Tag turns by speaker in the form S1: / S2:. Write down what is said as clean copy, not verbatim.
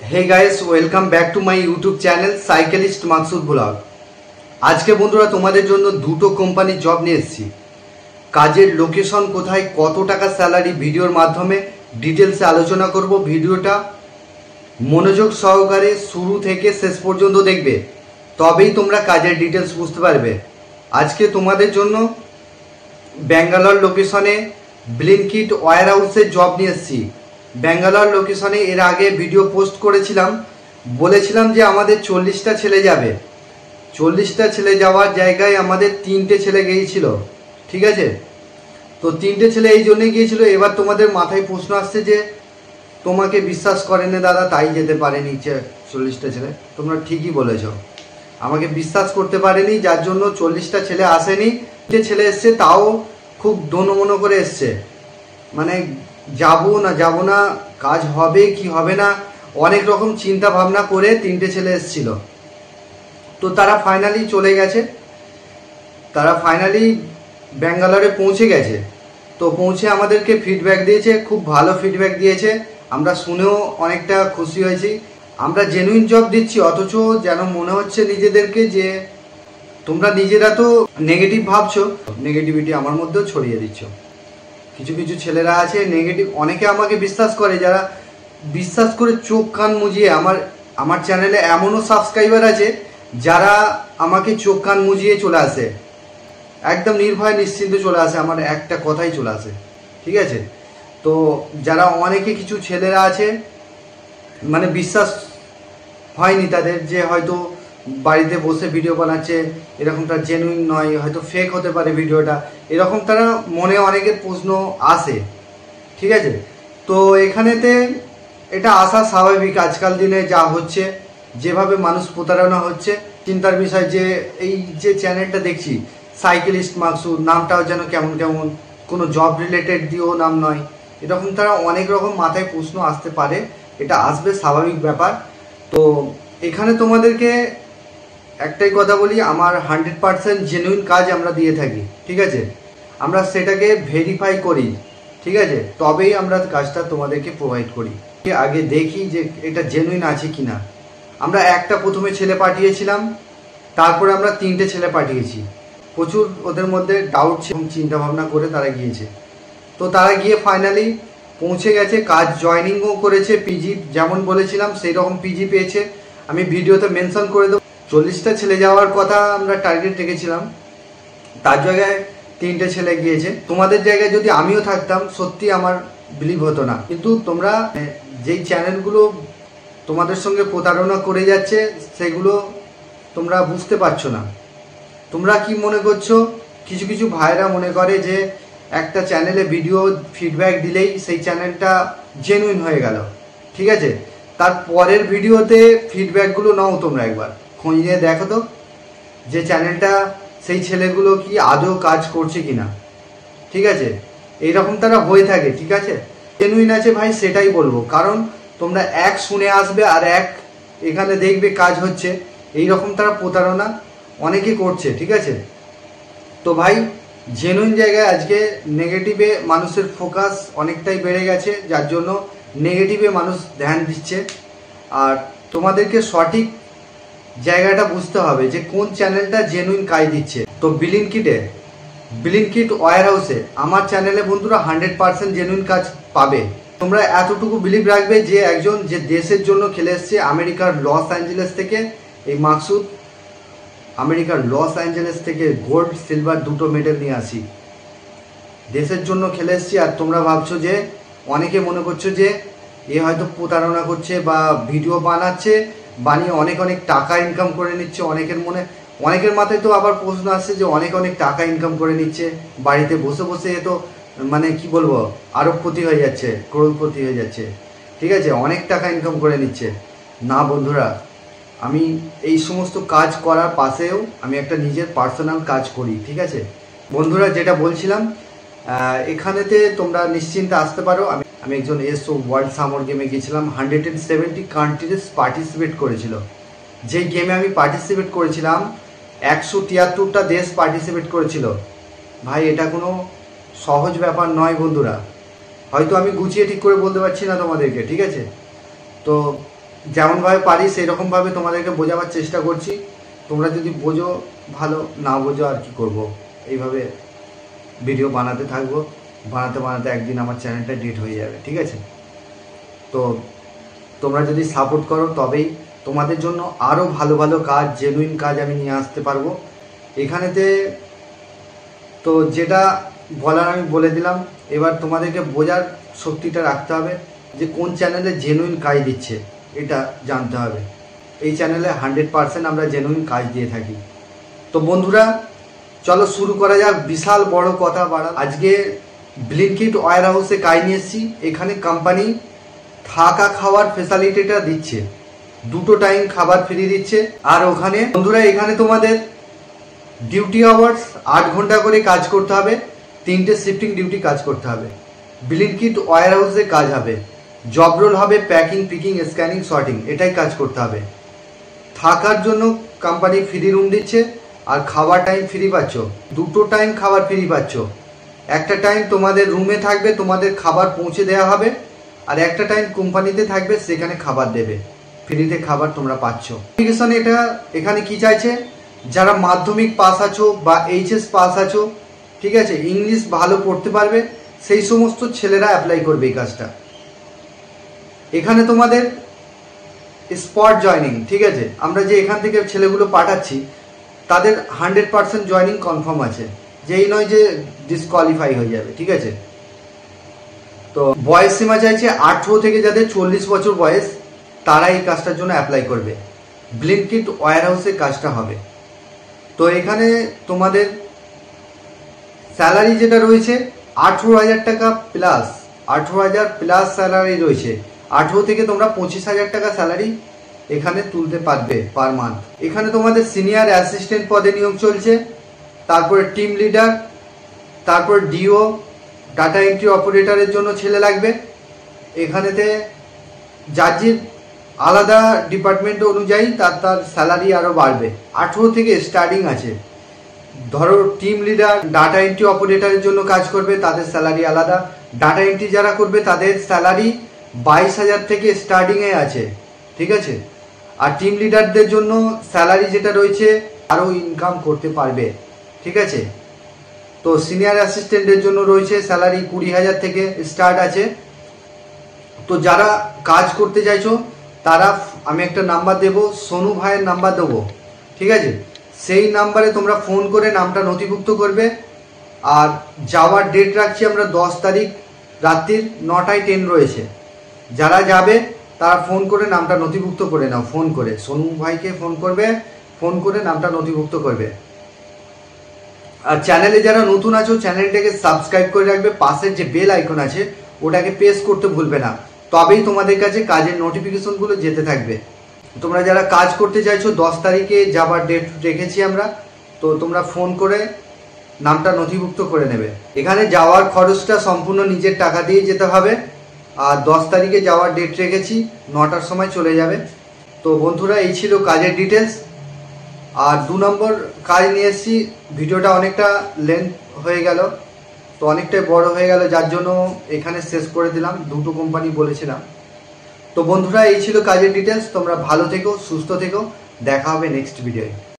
S1: Hey guys welcome back to my YouTube channel cyclist Maksud blog. आज के बंधुरा तुम्हादेर जोन्नो दुटो कोम्पानी जब निये एसेछि। काजेर लोकेशन कोथाय कत टाका सैलारि भिडियोर माध्यमे डिटेल्से आलोचना करब। भिडियोटा मनोयोग सहकारे शुरू थेके शेष पर्यन्त देखबे, तबेई तोमरा काजेर डिटेल्स बुझते पारबे। आज के तुम्हादेर जोन्नो बेंगालोर लोकेशने ब्लिंकिट वायर हाउसे जब निये एसेछि। बेंगालोर लोकेशने एर आगे भिडियो पोस्ट करेছিলাম, বলেছিলাম যে আমাদের 40টা ছেলে যাবে। 40টা ছেলে যাওয়ার জায়গায় আমাদের 3টে ছেলে গিয়েছিল, ঠিক আছে। তো 3টে ছেলে এই জন্যই গিয়েছিল। এবার তোমাদের মাথায় প্রশ্ন আসছে যে তোমাকে বিশ্বাস করে না দাদা, তাই যেতে পারেনি 40টা ছেলে। তোমরা ঠিকই বলেছো, আমাকে বিশ্বাস করতে পারেনি, যার জন্য 40টা ছেলে আসেনি। 3টে ছেলে এসছে, তাও খুব দোনমনো করে এসছে, মানে যাবো না কাজ হবে কি হবে না অনেক রকম চিন্তা ভাবনা করে 3টে ছেলে এসেছিল। তো তারা ফাইনালি চলে গেছে, তারা ফাইনালি ব্যাঙ্গালোরে পৌঁছে গেছে। তো পৌঁছে আমাদেরকে ফিডব্যাক দিয়েছে, খুব ভালো ফিডব্যাক দিয়েছে। আমরা শুনেও অনেকটা খুশি হয়েছি। আমরা জেনুইন জব দিচ্ছি, অথচ যেন মনে হচ্ছে নিজেদেরকে যে তোমরা নিজেরা তো নেগেটিভ ভাবছো, নেগেটিভিটি আমার মধ্যেও ছড়িয়ে দিচ্ছ। কিছু কিছু ছেলেরা আছে নেগেটিভ, অনেকে আমাকে বিশ্বাস করে, যারা বিশ্বাস করে চোখ কান মুজিয়ে আমার চ্যানেলে এমনও সাবস্ক্রাইবার আছে যারা আমাকে চোখ কান মুজিয়ে চলে আসে, একদম নির্ভয় নিশ্চিন্তে চলে আসে, আমার একটা কথাই চলে আসে, ঠিক আছে। তো যারা অনেকে কিছু ছেলেরা আছে মানে বিশ্বাস হয়নি তাদের, যে হয়তো বাড়িতে বসে ভিডিও বানাচ্ছে, এরকমটা জেনুইন নয়, হয়তো ফেক হতে পারে ভিডিওটা, এরকম তারা মনে অনেকের প্রশ্ন আসে, ঠিক আছে। তো এখানেতে এটা আসা স্বাভাবিক। আজকাল দিনে যা হচ্ছে, যেভাবে মানুষ প্রতারণা হচ্ছে, চিন্তার বিষয় যে এই যে চ্যানেলটা দেখছি সাইকেলিস্ট মাকসুদ, নামটাও যেন কেমন কেমন, কোনো জব রিলেটেড দিয়েও নাম নয়, এরকম তারা অনেক রকম মাথায় প্রশ্ন আসতে পারে, এটা আসবে, স্বাভাবিক ব্যাপার। তো এখানে তোমাদেরকে একটাই কথা বলি, আমার 100% জেনুইন কাজ আমরা দিয়ে থাকি, ঠিক আছে। আমরা সেটাকে ভেরিফাই করি, ঠিক আছে, তবেই আমরা কাজটা তোমাদেরকে প্রোভাইড করি। আগে দেখি যে এটা জেনুইন আছে কিনা। আমরা একটা প্রথমে ছেলে পাঠিয়েছিলাম, তারপরে আমরা 3টে ছেলে পাঠিয়েছি। প্রচুর ওদের মধ্যে ডাউট ছিল, চিন্তা ভাবনা করে তারা গিয়েছে। তো তারা গিয়ে ফাইনালি পৌঁছে গেছে, কাজ জয়নিংও করেছে, পিজি যেমন বলেছিলাম সেই রকম পিজি পেয়েছে। আমি ভিডিওতে মেনশন করে দেবো। 40টা ছেলে যাওয়ার কথা আমরা টার্গেট রেখেছিলাম, তার জায়গায় 3টে ছেলে গিয়েছে। তোমাদের জায়গায় যদি আমিও থাকতাম সত্যি আমার বিলিভ হতো না। কিন্তু তোমরা যেই চ্যানেলগুলো তোমাদের সঙ্গে প্রতারণা করে যাচ্ছে সেগুলো তোমরা বুঝতে পারছো না। তোমরা কি মনে করছো, কিছু কিছু ভাইরা মনে করে যে একটা চ্যানেলে ভিডিও ফিডব্যাক দিলেই সেই চ্যানেলটা জেনুইন হয়ে গেল, ঠিক আছে। তার পরের ভিডিওতে ফিডব্যাকগুলো নাও তোমরা একবার খোঁজ নিয়ে দেখো তো, যে চ্যানেলটা সেই ছেলেগুলো কি আদৌ কাজ করছে কিনা, ঠিক আছে। এইরকম তারা হয়ে থাকে, ঠিক আছে। জেনুইন আছে ভাই সেটাই বলবো, কারণ তোমরা এক শুনে আসবে আর এক এখানে দেখবে কাজ হচ্ছে, এইরকম তারা প্রতারণা অনেকে করছে, ঠিক আছে। তো ভাই জেনুইন জায়গায় আজকে নেগেটিভে মানুষের ফোকাস অনেকটাই বেড়ে গেছে, যার জন্য নেগেটিভে মানুষ ধ্যান দিচ্ছে। আর তোমাদেরকে সঠিক জায়গাটা বুঝতে হবে যে কোন চ্যানেলটা জেনুইন কাজ দিচ্ছে। তো ব্লিঙ্কিট ওয়্যার হাউসে আমার চ্যানেলে বন্ধুরা 100% জেনুইন কাজ পাবে। তোমরা এতটুকু বিলিভ রাখবে যে একজন যে দেশের জন্য খেলে এসছে আমেরিকার লস অ্যাঞ্জেলেস থেকে, এই মাকসুদ আমেরিকার লস অ্যাঞ্জেলেস থেকে গোল্ড সিলভার দুটো মেডেল নিয়ে আসি, দেশের জন্য খেলে এসছি। আর তোমরা ভাবছো যে, অনেকে মনে করছো যে এ হয়তো প্রতারণা করছে বা ভিডিও বানাচ্ছে, বানিয়ে অনেক অনেক টাকা ইনকাম করে নিচ্ছে। অনেকের মাথায় তো আবার প্রশ্ন আসছে যে অনেক টাকা ইনকাম করে নিচ্ছে বাড়িতে বসে বসে, এ তো মানে কি বলবো, আরবপতি হয়ে যাচ্ছে, করোড়পতি হয়ে যাচ্ছে, ঠিক আছে, অনেক টাকা ইনকাম করে নিচ্ছে। না বন্ধুরা, আমি এই সমস্ত কাজ করার পাশেও আমি একটা নিজের পার্সোনাল কাজ করি, ঠিক আছে। বন্ধুরা যেটা বলছিলাম, এখানেতে তোমরা নিশ্চিন্তে আসতে পারো। আমি একজন এসও ওয়ার্ল্ড সামার গেমে গিয়েছিলাম, 170 কান্ট্রিজ পার্টিসিপেট করেছিল। যেই গেমে আমি পার্টিসিপেট করেছিলাম 173টা দেশ পার্টিসিপেট করেছিল। ভাই এটা কোনো সহজ ব্যাপার নয় বন্ধুরা, হয়তো আমি গুছিয়ে ঠিক করে বলতে পারছি না তোমাদেরকে, ঠিক আছে। তো যেমনভাবে পারি সেই রকমভাবে তোমাদেরকে বোঝাবার চেষ্টা করছি। তোমরা যদি বোঝো ভালো, না বোঝো আর কি করব, এইভাবে ভিডিও বানাতে থাকবো। বানাতে বানাতে একদিন আমার চ্যানেলটা ডিলিট হয়ে যাবে, ঠিক আছে? তো তোমরা যদি সাপোর্ট করো তবেই তোমাদের জন্য আরও ভালো ভালো কাজ, জেনুইন কাজ আমি নিয়ে আসতে পারবো এখানেতে। তো যেটা বলার আমি বলে দিলাম, এবার তোমাদেরকে বোঝার শক্তিটা রাখতে হবে যে কোন চ্যানেলে জেনুইন কাজ দিচ্ছে, এটা জানতে হবে। এই চ্যানেলে 100% আমরা জেনুইন কাজ দিয়ে থাকি। তো বন্ধুরা চলো শুরু করা যাক। বিশাল বড় কথা বাড়া, আজকে ব্লিঙ্কিট ওয়্যার হাউসে কাজ নিয়ে এসেছি। এখানে কোম্পানি থাকা খাওয়ার ফেসিলিটিটা দিচ্ছে, 2 টাইম খাবার ফ্রি দিচ্ছে। আর ওখানে বন্ধুরা এখানে তোমাদের ডিউটি আওয়ার্স 8 ঘন্টা করে কাজ করতে হবে, 3টে শিফটিং ডিউটি কাজ করতে হবে। ব্লিঙ্কিট ওয়্যার হাউসে কাজ হবে, জব রোল হবে প্যাকিং, পিকিং, স্ক্যানিং, সর্টিং, এটাই কাজ করতে হবে। থাকার জন্য কোম্পানি ফ্রি রুম দিচ্ছে, আর খাবার টাইম ফ্রি পাচ্ছ, 2 টাইম খাবার ফ্রি পাচ্ছ। একটা টাইম তোমাদের রুমে থাকবে, তোমাদের খাবার পৌঁছে দেওয়া হবে, আর একটা টাইম কোম্পানিতে থাকবে, সেখানে খাবার দেবে, ফ্রিতে খাবার তোমরা পাচ্ছ। এটা এখানে কি চাইছে, যারা মাধ্যমিক পাস আছো বা এইচএস পাস আছো, ঠিক আছে, ইংলিশ ভালো পড়তে পারবে, সেই সমস্ত ছেলেরা অ্যাপ্লাই করবে এই কাজটা। এখানে তোমাদের স্পট জয়নিং, ঠিক আছে, আমরা যে এখান থেকে ছেলেগুলো পাঠাচ্ছি তাদের 100% জয়নিং কনফার্ম আছে, যেই নয় যে ডিসকোয়ালিফাই হয়ে যাবে, ঠিক আছে। তো বয়স সীমা চাইছে 18 থেকে যাদের 40 বছর বয়স, তারা এই কাজটার জন্য অ্যাপ্লাই করবে। ব্লিঙ্কিট ওয়্যার হাউসে কাজটা হবে। তো এখানে তোমাদের স্যালারি যেটা রয়েছে 18,000 টাকা প্লাস, 18,000 প্লাস স্যালারি রয়েছে। 18 থেকে তোমরা 25,000 টাকা স্যালারি এখানে তুলতে পারবে পার মান্থ। এখানে তোমাদের সিনিয়র অ্যাসিস্ট্যান্ট পদে নিয়োগ চলছে, তারপরে টিম লিডার, তারপর ডিও, ডাটা এন্ট্রি অপারেটরের জন্য ছেলে লাগবে। এখানেতে জাজির আলাদা ডিপার্টমেন্ট অনুযায়ী তার স্যালারি আরও বাড়বে। 18 থেকে স্টার্টিং আছে। ধরো টিম লিডার ডাটা এন্ট্রি অপারেটরের জন্য কাজ করবে, তাদের স্যালারি আলাদা। ডাটা এন্ট্রি যারা করবে তাদের স্যালারি 22,000 থেকে স্টার্টিংয়ে আছে, ঠিক আছে। আর টিম লিডারদের জন্য স্যালারি যেটা রয়েছে আরও ইনকাম করতে পারবে, ঠিক আছে। তো সিনিয়র অ্যাসিস্ট্যান্টের জন্য রয়েছে স্যালারি 20,000 থেকে স্টার্ট আছে। তো যারা কাজ করতে চাইছো তারা, আমি একটা নাম্বার দেবো, সোনু ভাইয়ের নাম্বার দেবো, ঠিক আছে। সেই নাম্বারে তোমরা ফোন করে নামটা নথিভুক্ত করবে। আর যাওয়ার ডেট রাখছি আমরা 10 তারিখ রাত্রির 9:10 রয়েছে। যারা যাবে তারা ফোন করে নামটা নথিভুক্ত করে নাও, ফোন করে সোনু ভাইকে ফোন করবে, ফোন করে নামটা নথিভুক্ত করবে। আর চ্যানেলে যারা নতুন আছো চ্যানেলটাকে সাবস্ক্রাইব করে রাখবে, পাশের যে বেল আইকন আছে ওটাকে প্রেস করতে ভুলবে না, তবেই তোমাদের কাছে কাজের নোটিফিকেশনগুলো যেতে থাকবে। তোমরা যারা কাজ করতে চাইছো 10 তারিখে যাবার ডেট রেখেছি আমরা, তো তোমরা ফোন করে নামটা নথিভুক্ত করে নেবে। এখানে যাওয়ার খরচটা সম্পূর্ণ নিজের টাকা দিয়ে যেতে হবে। আর 10 তারিখে যাওয়ার ডেট রেখেছি, 9টার সময় চলে যাবে। তো বন্ধুরা এই ছিল কাজের ডিটেলস। আর 2 নম্বর কাজ নিয়ে এসেছি। ভিডিওটা অনেকটা লেন্থ হয়ে গেল, তো অনেকটাই বড় হয়ে গেল, যার জন্য এখানে শেষ করে দিলাম। 2টো কোম্পানি বলেছিলাম। তো বন্ধুরা এই ছিল কাজের ডিটেলস। তোমরা ভালো থেকো, সুস্থ থেকো, দেখা হবে নেক্সট ভিডিওয়ে।